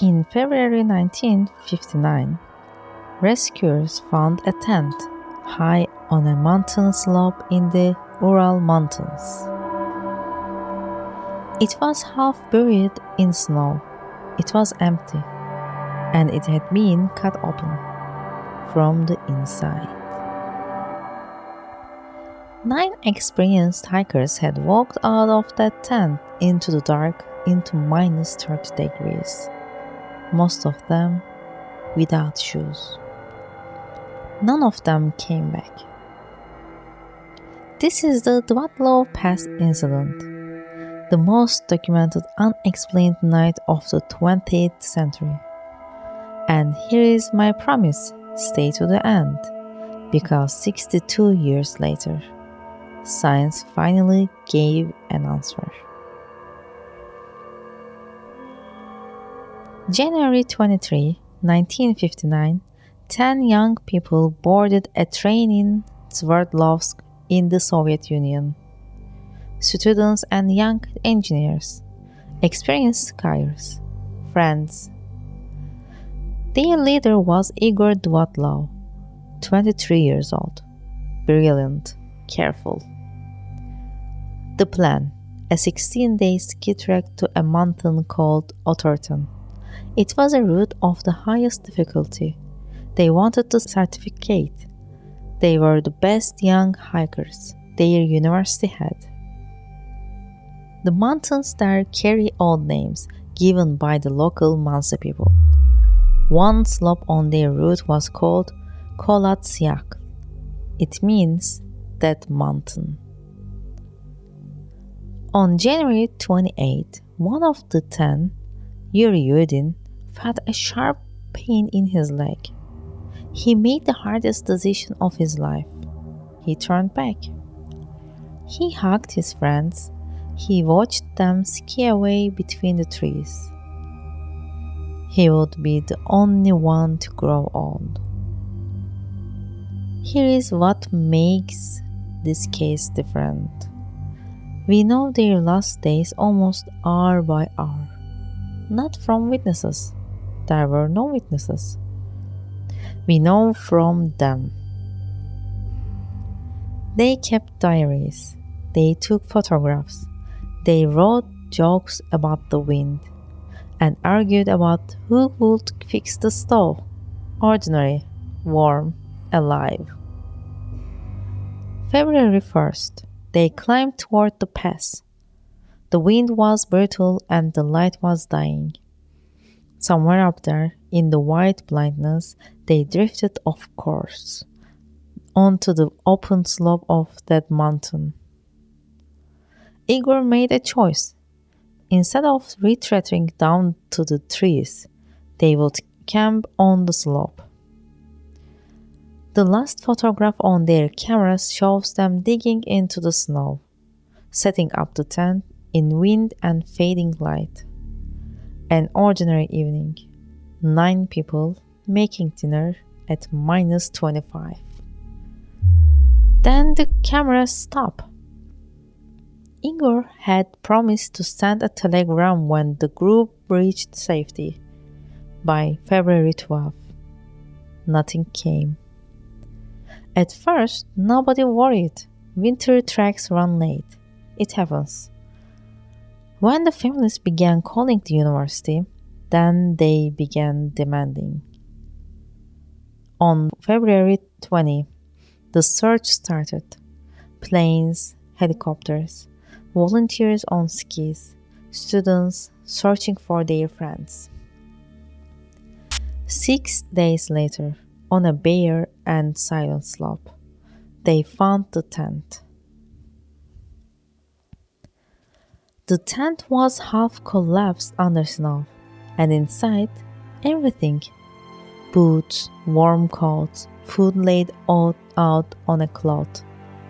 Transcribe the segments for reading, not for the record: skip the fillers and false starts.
In February 1959, rescuers found a tent high on a mountain slope in the Ural Mountains. It was half buried in snow. It was empty, and it had been cut open from the inside. 9 experienced hikers had walked out of that tent into the dark into minus 30 degrees, most of them without shoes. None of them came back. This is the Dyatlov Pass incident, the most documented unexplained night of the 20th century. And here is my promise, stay to the end, because 62 years later, science finally gave an answer. January 23, 1959, 10 young people boarded a train in Sverdlovsk in the Soviet Union. Students and young engineers, experienced skiers, friends. Their leader was Igor Dyatlov, 23 years old, brilliant, careful. The plan, a 16-day ski trek to a mountain called Otorten. It was a route of the highest difficulty. They wanted the certificate. They were the best young hikers their university had. The mountains there carry old names given by the local Mansi people. One slope on their route was called Kolatsyak. It means dead mountain. On January 28, one of the 10, Yuri Yudin, felt a sharp pain in his leg. He made the hardest decision of his life. He turned back. He hugged his friends. He watched them ski away between the trees. He would be the only one to grow old. Here is what makes this case different. We know their last days almost hour by hour, not from witnesses. There were no witnesses. We know from them. They kept diaries. They took photographs. They wrote jokes about the wind and argued about who would fix the stove. Ordinary, warm, alive. February 1st, they climbed toward the pass. The wind was brutal and the light was dying. Somewhere up there, in the white blindness, they drifted off course onto the open slope of that mountain. Igor made a choice. Instead of retreating down to the trees, they would camp on the slope. The last photograph on their cameras shows them digging into the snow, setting up the tent in wind and fading light. An ordinary evening. 9 people making dinner at minus 25. Then the cameras stop. Igor had promised to send a telegram when the group reached safety. By February 12, nothing came. At first, nobody worried. Winter treks run late. It happens. When the families began calling the university, then they began demanding. On February 20, the search started. Planes, helicopters, volunteers on skis, students searching for their friends. 6 days later, on a bare and silent slope, they found the tent. The tent was half collapsed under snow, and inside, everything: boots, warm coats, food laid out on a cloth,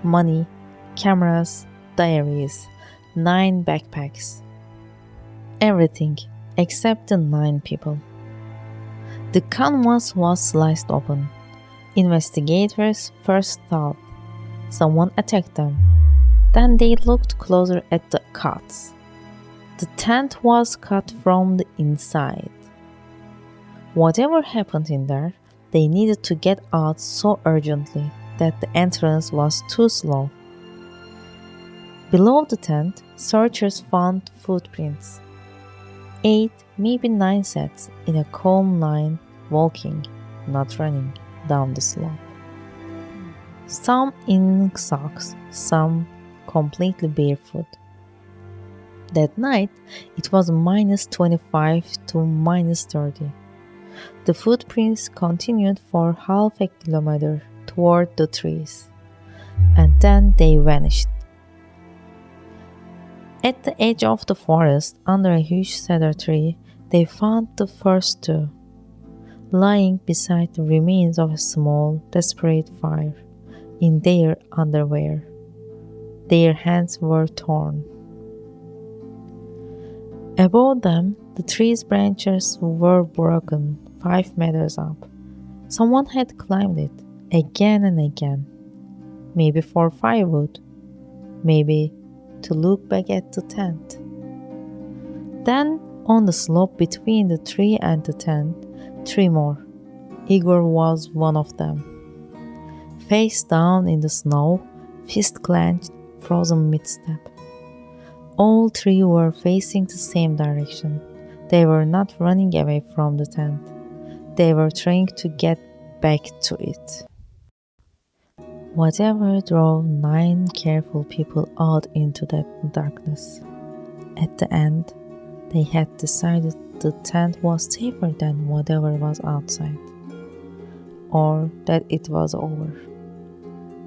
money, cameras, diaries, 9 backpacks. Everything except the 9 people. The canvas was sliced open. Investigators first thought someone attacked them. Then they looked closer at the cuts. The tent was cut from the inside. Whatever happened in there, they needed to get out so urgently that the entrance was too slow. Below the tent, searchers found footprints. 8, maybe 9 sets in a calm line, walking, not running, down the slope. Some in socks, some completely barefoot. That night, it was -25 to -30. The footprints continued for half a kilometer toward the trees, and then they vanished. At the edge of the forest, under a huge cedar tree, they found the first two, lying beside the remains of a small, desperate fire, in their underwear. Their hands were torn. Above them, the tree's branches were broken 5 meters up. Someone had climbed it again and again, maybe for firewood, maybe to look back at the tent. Then, on the slope between the tree and the tent, 3 more. Igor was one of them. Face down in the snow, fist clenched, frozen mid-step. All 3 were facing the same direction. They were not running away from the tent. They were trying to get back to it. Whatever drove 9 careful people out into that darkness. At the end, they had decided the tent was safer than whatever was outside, or that it was over.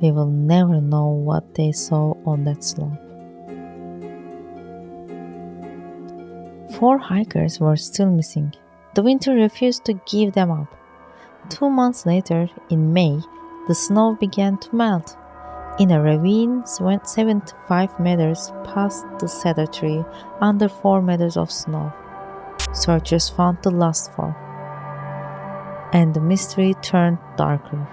We will never know what they saw on that slope. 4 hikers were still missing. The winter refused to give them up. 2 months later, in May, the snow began to melt. In a ravine 75 meters past the cedar tree, under 4 meters of snow, searchers found the last 4. And the mystery turned darker.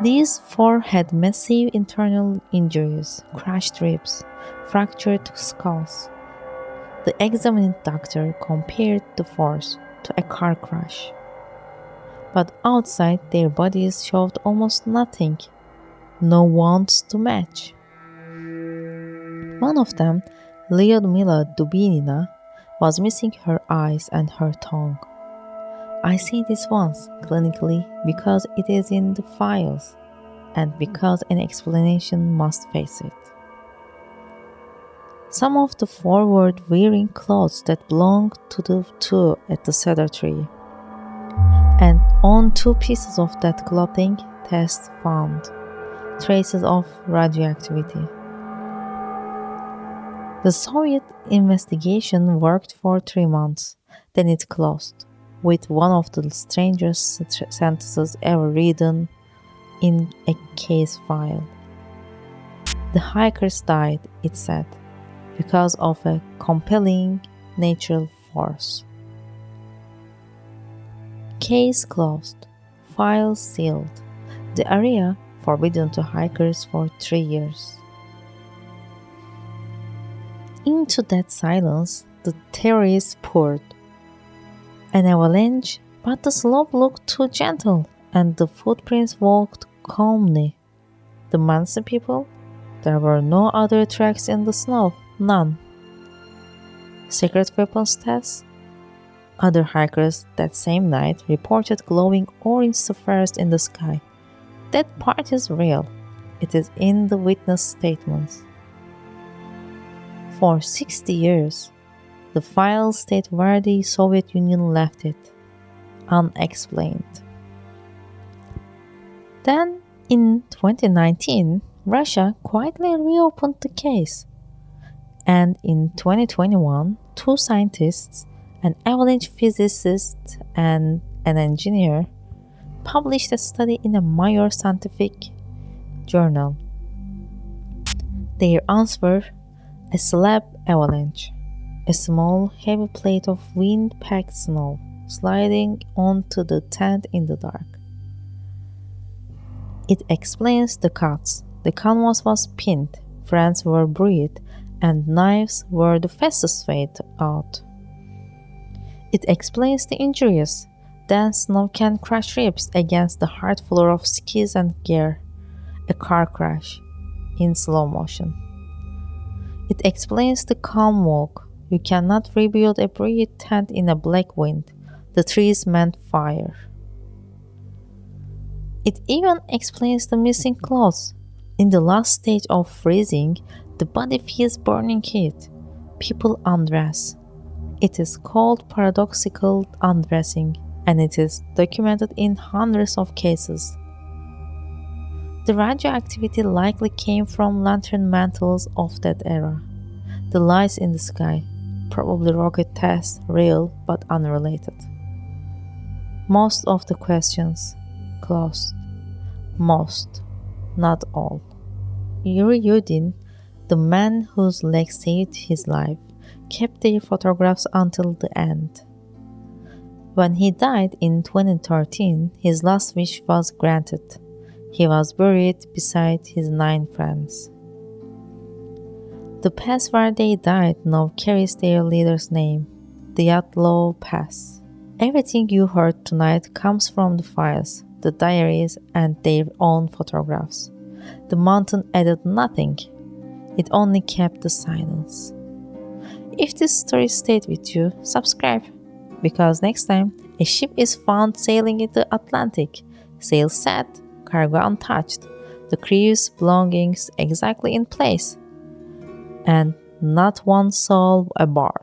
These 4 had massive internal injuries, crushed ribs, fractured skulls. The examining doctor compared the force to a car crash. But outside, their bodies showed almost nothing, no wounds to match. One of them, Lyudmila Dubinina, was missing her eyes and her tongue. I say this once, clinically, because it is in the files, and because an explanation must face it. Some of the 4 were wearing clothes that belonged to the 2 at the cedar tree. And on 2 pieces of that clothing, tests found traces of radioactivity. The Soviet investigation worked for 3 months, then it closed, with one of the strangest sentences ever written in a case file. The hikers died, it said, because of a compelling natural force. Case closed, file sealed, the area forbidden to hikers for 3 years. Into that silence, the theories poured. An avalanche, but the slope looked too gentle, and the footprints walked calmly. The Mansi people? There were no other tracks in the snow, none. Secret weapons tests? Other hikers that same night reported glowing orange spheres in the sky. That part is real. It is in the witness statements. For 60 years, the file stayed where the Soviet Union left it, unexplained. Then, in 2019, Russia quietly reopened the case. And in 2021, 2 scientists, an avalanche physicist and an engineer, published a study in a major scientific journal. Their answer: a slab avalanche, a small, heavy plate of wind-packed snow sliding onto the tent in the dark. It explains the cuts. The canvas was pinned, friends were buried, and knives were the fastest way out. It explains the injuries. Dense snow can crush ribs against the hard floor of skis and gear. A car crash in slow motion. It explains the calm walk. You cannot rebuild a buried tent in a black wind. The trees meant fire. It even explains the missing clothes. In the last stage of freezing, the body feels burning heat. People undress. It is called paradoxical undressing, and it is documented in hundreds of cases. The radioactivity likely came from lantern mantles of that era. The lights in the sky, probably rocket tests, real but unrelated. Most of the questions closed. Most, not all. Yuri Yudin, the man whose leg saved his life, kept their photographs until the end. When he died in 2013, his last wish was granted. He was buried beside his 9 friends. The pass where they died now carries their leader's name, Dyatlov Pass. Everything you heard tonight comes from the files, the diaries, and their own photographs. The mountain added nothing. It only kept the silence. If this story stayed with you, subscribe, because next time a ship is found sailing in the Atlantic, sails set, cargo untouched, the crew's belongings exactly in place, and not one soul aboard.